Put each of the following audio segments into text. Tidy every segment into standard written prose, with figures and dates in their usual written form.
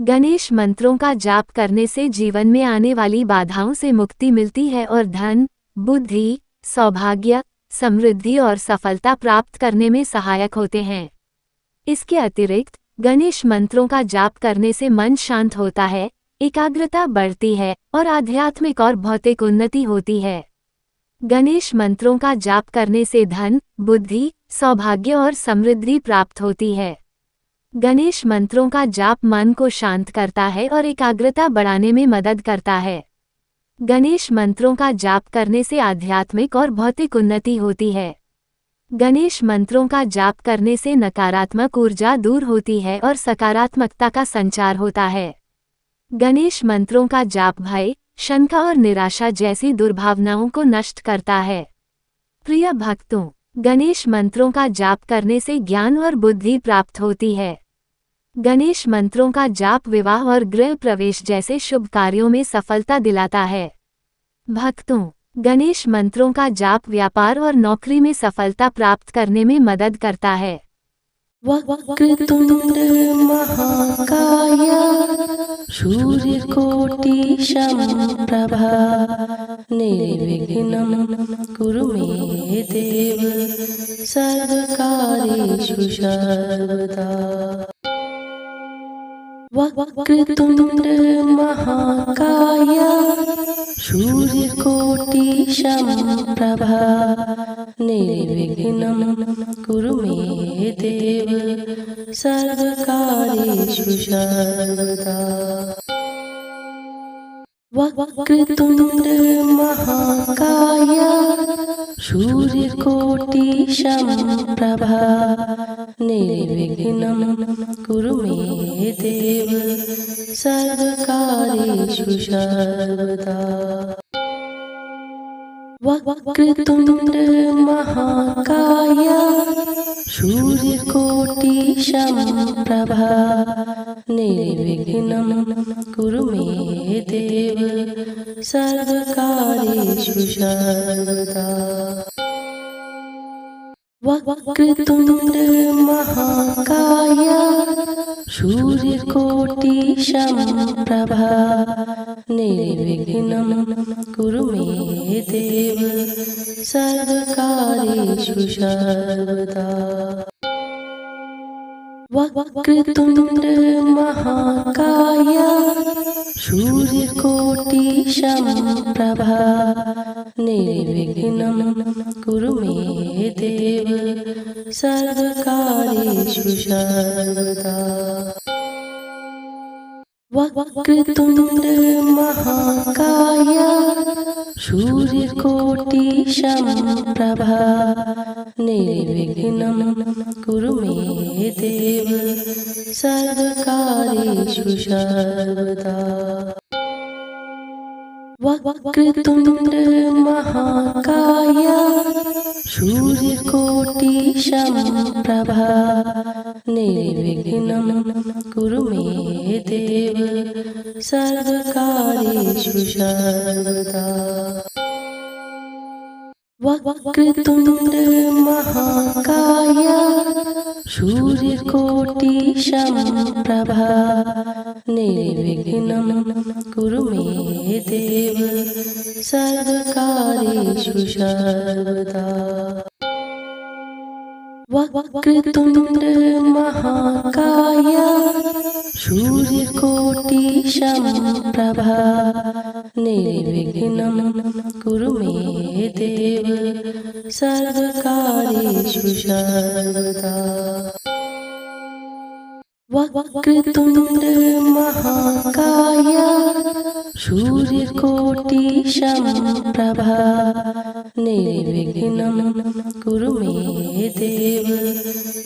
गणेश मंत्रों का जाप करने से जीवन में आने वाली बाधाओं से मुक्ति मिलती है और धन, बुद्धि, सौभाग्य, समृद्धि और सफलता प्राप्त करने में सहायक होते हैं। इसके अतिरिक्त गणेश मंत्रों का जाप करने से मन शांत होता है, एकाग्रता बढ़ती है और आध्यात्मिक और भौतिक उन्नति होती है। गणेश मंत्रों का जाप करने से धन, बुद्धि, सौभाग्य और समृद्धि प्राप्त होती है। गणेश मंत्रों का जाप मन को शांत करता है और एकाग्रता बढ़ाने में मदद करता है। गणेश मंत्रों का जाप करने से आध्यात्मिक और भौतिक उन्नति होती है। गणेश मंत्रों का जाप करने से नकारात्मक ऊर्जा दूर होती है और सकारात्मकता का संचार होता है। गणेश मंत्रों का जाप भय, शंका और निराशा जैसी दुर्भावनाओं को नष्ट करता है। प्रिय भक्तों, गणेश मंत्रों का जाप करने से ज्ञान और बुद्धि प्राप्त होती है। गणेश मंत्रों का जाप विवाह और गृह प्रवेश जैसे शुभ कार्यों में सफलता दिलाता है। भक्तों, गणेश मंत्रों का जाप व्यापार और नौकरी में सफलता प्राप्त करने में मदद करता है। वक्रतुंड महाकाय सूर्यकोटि समप्रभा निर्विघ्नं कुरु मे देव सर्वकार्येषु सर्वदा। वक्रतुंड महाकाय सूर्यकोटि समप्रभा निर्विघ्नं कुरु मे देव सर्वकार्येषु सर्वदा। वक्रतुंड महाकाय सूर्यकोटि समप्रभा निर्विघ्नं कुरु मे देव सर्वकार्येषु सर्वदा। वक्रतुंड महाकाय सूर्यकोटि समप्रभा निर्विघ्नं कुरु मे देव सर्वकार्येषु सर्वदा। वक्रतुंड महाकाय सूर्यकोटि समप्रभा निर्विघ्नं कुरु मे देव सर्वकार्येषु सर्वदा। वक्रतुंड महाकाय सूर्यकोटि समप्रभा निर्विघ्नं कुरु मे देव सर्वकार्येषु सर्वदा। वक्रतुंड महाकाय सूर्यकोटि समप्रभा निर्विघ्नं कुरु मे देव सर्वकार्येषु सर्वदा। वक्रतुंड महाकाय सूर्यकोटि समप्रभा निर्विघ्नं कुरु मे देव सर्वकार्येषु सर्वदा। वक्रतुंड महाकाय सूर्यकोटि समप्रभा निर्विघ्नं कुरु मे देव सर्वकार्येषु सर्वदा। वक्रतुंड महाकाय सूर्यकोटि समप्रभा निर्विघ्नं कुरु मे देव सर्वकार्येषु सर्वदा। वक्रतुंड महाकाय सूर्यकोटि समप्रभा निर्विघ्नं कुरु मे देव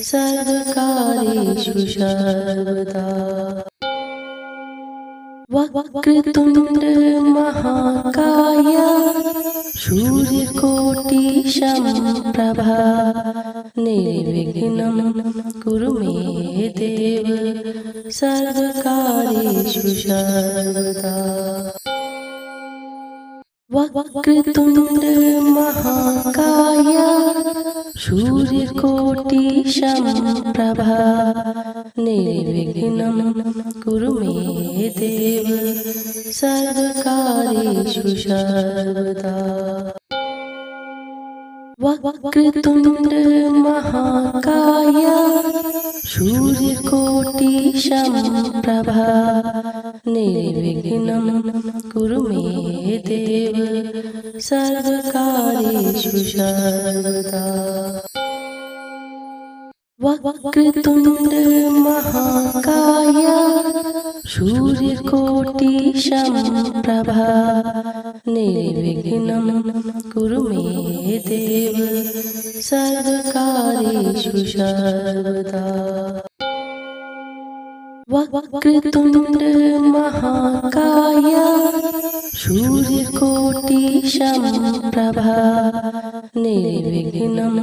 सर्वकार्येषु सर्वदा। वक्रतुंड महाकाय सूर्यकोटि समप्रभा निर्विघ्नं कुरु मे देव सर्वकार्येषु सर्वदा। वक्रतुंड महाकाय सूर्यकोटि समप्रभा निर्विघ्नं कुरु मे देव सर्वकार्येषु सर्वदा। वक्रतुण्ड महाकाय सूर्यकोटि समप्रभा निर्विघ्नं कुरु मे देव सर्वकार्येषु सर्वदा। वक्रतुण्ड महाकाय सूर्यकोटि समप्रभा निर्विघ्नं कुरु मे देव सर्वकार्येषु सर्वदा। वक्रतुण्ड महाकाय सूर्यकोटि समप्रभा निर्विघ्नं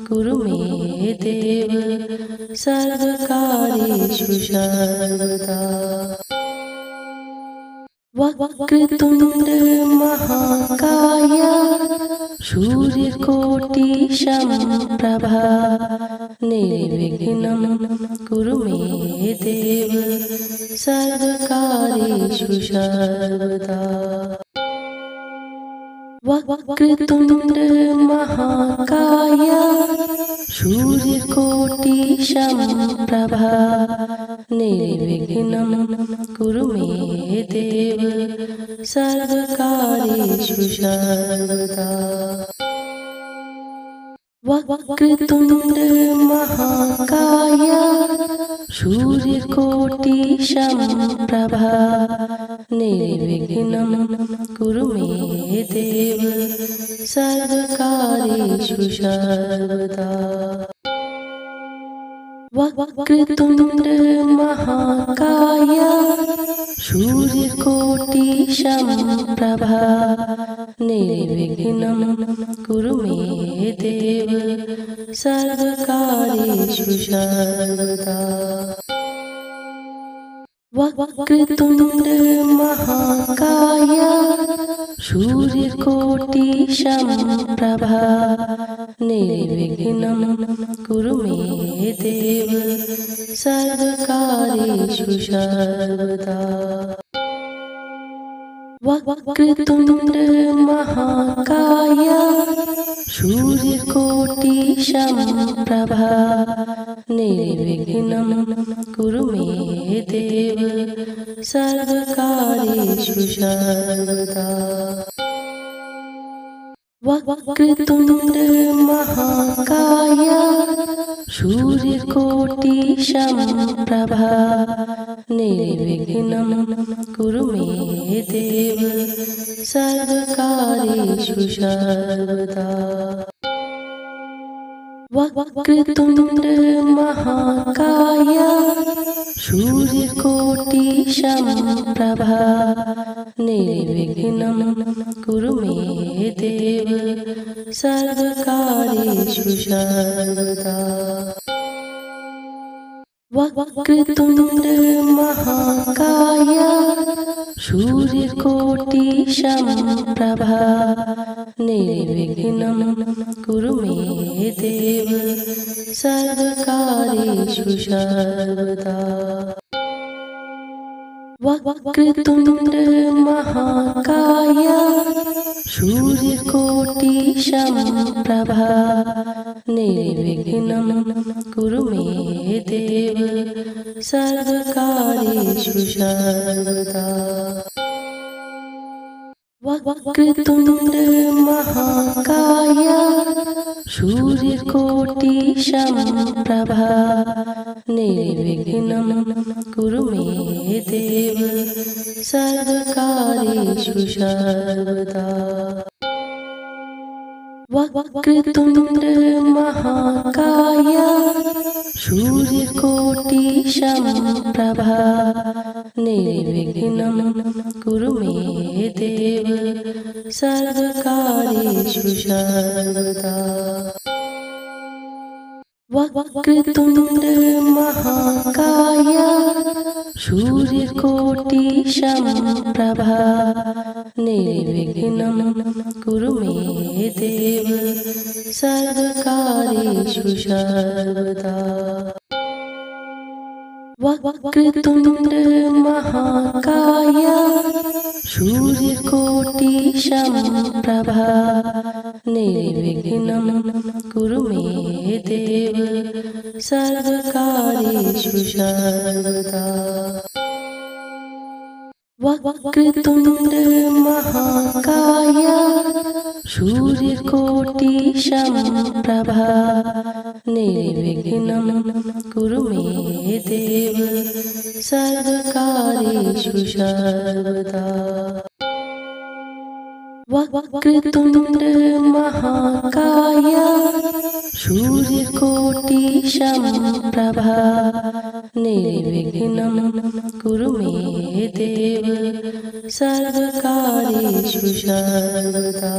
कुरु मे देव सर्वकार्येषु सर्वदा। वक्रतुण्ड महाकाय सूर्यकोटि समप्रभा निर्विघ्नं कुरु मे देव सर्वकार्येषु सर्वदा। वक्रतुण्ड महाकाय सूर्यकोटि समप्रभा निर्विघ्नं कुरु मे देव सर्वकार्येषु सर्वदा। वक्रतुण्ड महाकाय सूर्यकोटि समप्रभा निर्विघ्नं कुरु मे देव सर्वकार्येषु सर्वदा। वक्रतुण्ड महाकाय सूर्यकोटि समप्रभा निर्विघ्नं कुरु मे देव सर्वकार्येषु सर्वदा। वक्रतुण्ड महाकाय सूर्यकोटि समप्रभा निर्विघ्नं कुरु मे देव सर्वकार्येषु सर्वदा। वक्रतुण्ड महाकाय सूर्यकोटि समप्रभा निर्विघ्नं कुरु मे देव सर्वकार्येषु सर्वदा। वक्रतुण्ड महाकाय सूर्यकोटि समप्रभा निर्विघ्नं कुरु मे देव सर्वकार्येषु सर्वदा। वक्रतुण्ड महाकाय सूर्यकोटि समप्रभा निर्विघ्नं कुरु मे देव सर्वकार्येषु सर्वदा। वक्रतुण्ड महाकाय सूर्यकोटि समप्रभा निर्विघ्नं कुरु मे देव सर्वकार्येषु सर्वदा। वक्रतुण्ड महाकाय सूर्यकोटि समप्रभा निर्विघ्नं कुरु मे देव सर्वकार्येषु सर्वदा। वक्रतुण्ड महाकाय सूर्यकोटि समप्रभा निर्विघ्नं कुरु मे देव सर्वकार्येषु सर्वदा। वक्रतुण्ड महाकाय सूर्यकोटि समप्रभा निर्विघ्नं कुरु मे देव सर्वकार्येषु सर्वदा। वक्रतुण्ड महाकाय सूर्यकोटि समप्रभा निर्विघ्नं कुरु मे देव सर्वकार्येषु सर्वदा। वक्रतुंड महाकाय सूर्यकोटि समप्रभा निर्विघ्नं कुरु मे देव सर्वकार्येषु सर्वदा। वक्रतुंड महाकाय सूर्यकोटि समप्रभा निर्विघ्नं कुरु मे देव सर्वकार्येषु सर्वदा। वक्रतुंड महाकाय सूर्यकोटि समप्रभा निर्विघ्नं कुरु मे देव सर्वकार्येषु सर्वदा।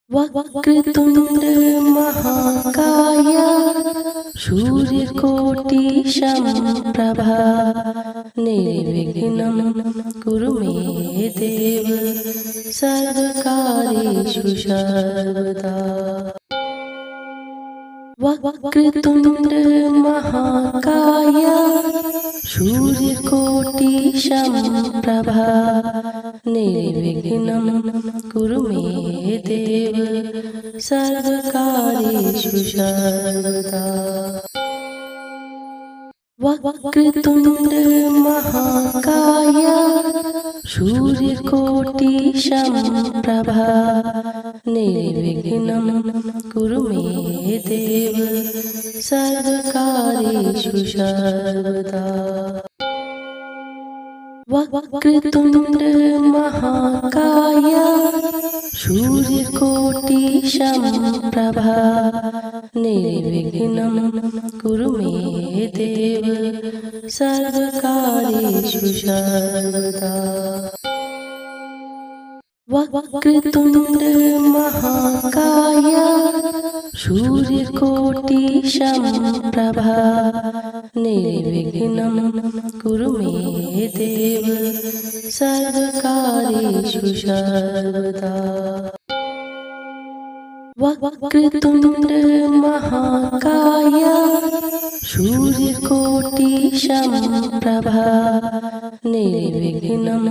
वक्रतुंड महाकाय सूर्यकोटि समप्रभा निर्विघ्नं कुरु मे देव सर्वकार्येषु सर्वदा। वक्रतुंड महाकाय सूर्यकोटि समप्रभा निर्विघ्नं कुरु मे देव सर्वकार्येषु सर्वदा। वक्रतुंड महाकाय सूर्यकोटि समप्रभा निर्विघ्नं कुरु मे देव सर्वकार्येषु सर्वदा। वक्रतुंड महाकाय सूर्यकोटि समप्रभा निर्विघ्नं कुरु मे देव सर्वकार्येषु सर्वदा। वक्रतुंड महाकाय सूर्यकोटि समप्रभा निर्विघ्नं कुरु मे देव सर्वकार्येषु सर्वदा। वक्रतुंड महाकाय सूर्यकोटि समप्रभा निर्विघ्नं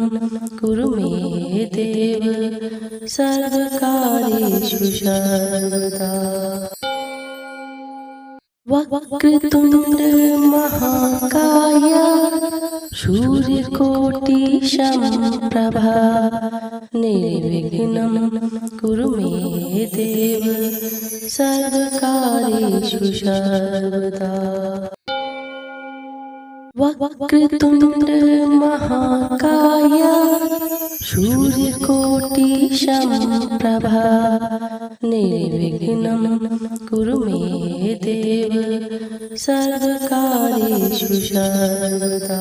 कुरु मे देव सर्वकार्येषु सर्वदा। वक्रतुंड महाकाय सूर्यकोटि समप्रभा निर्विघ्नं कुरु मे देव सर्वकार्येषु सर्वदा। वक्रतुंड महाकाय सूर्यकोटि समप्रभा निर्विघ्नं कुरु मे देव सर्वकार्येषु सर्वदा।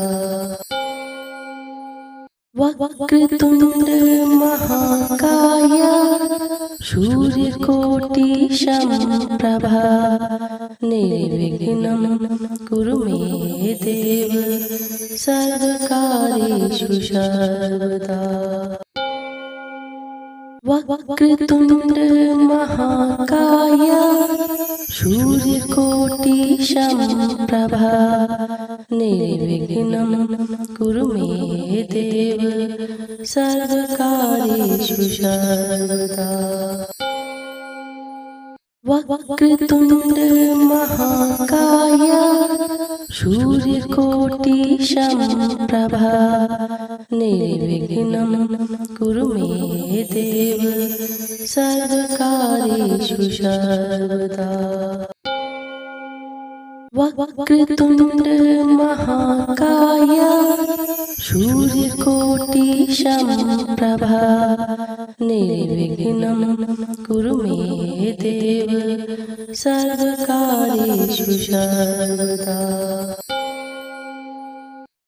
वक्रतुंड महाकाय सूर्यकोटि समप्रभा निर्विघ्नं कुरु मे देव सर्वकार्येषु सर्वदा। वक्रतुंड महाकाय सूर्यकोटि समप्रभा निर्विघ्नं कुरु मे देव सर्वकार्येषु सर्वदा। वक्रतुंड महाकाय सूर्यकोटि समप्रभा निर्विघ्नं कुरु मे देव सर्वकार्येषु सर्वदा। वक्रतुंड महाकाय सूर्यकोटि समप्रभा निर्विघ्नं कुरु मे देव सर्वकार्येषु सर्वदा।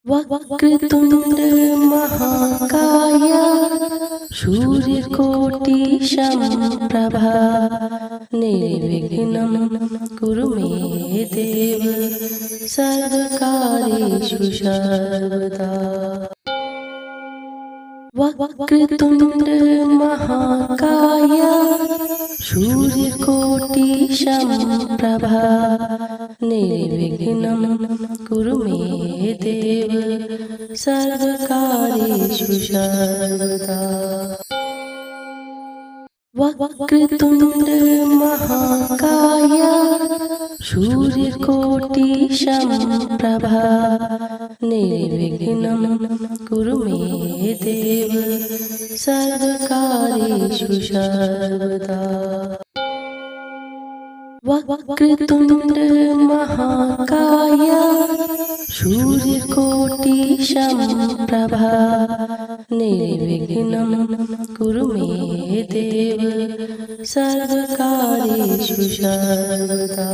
वक्रतुंड महाकाय सूर्यकोटि समप्रभा निर्विघ्नं कुरु मे देव सर्वकार्येषु सर्वदा। वक्रतुंड महाकाय सूर्यकोटि समप्रभा निर्विघ्नं कुरु मे देव सर्वकार्येषु सर्वदा। वक्रतुण्ड महाकाय सूर्यकोटि समप्रभा निर्विघ्नं कुरु मे देव सर्वकार्येषु सर्वदा। वक्रतुण्ड महाकाय सूर्यकोटि समप्रभा निर्विघ्नं कुरु मे देव सर्वकार्येषु सर्वदा।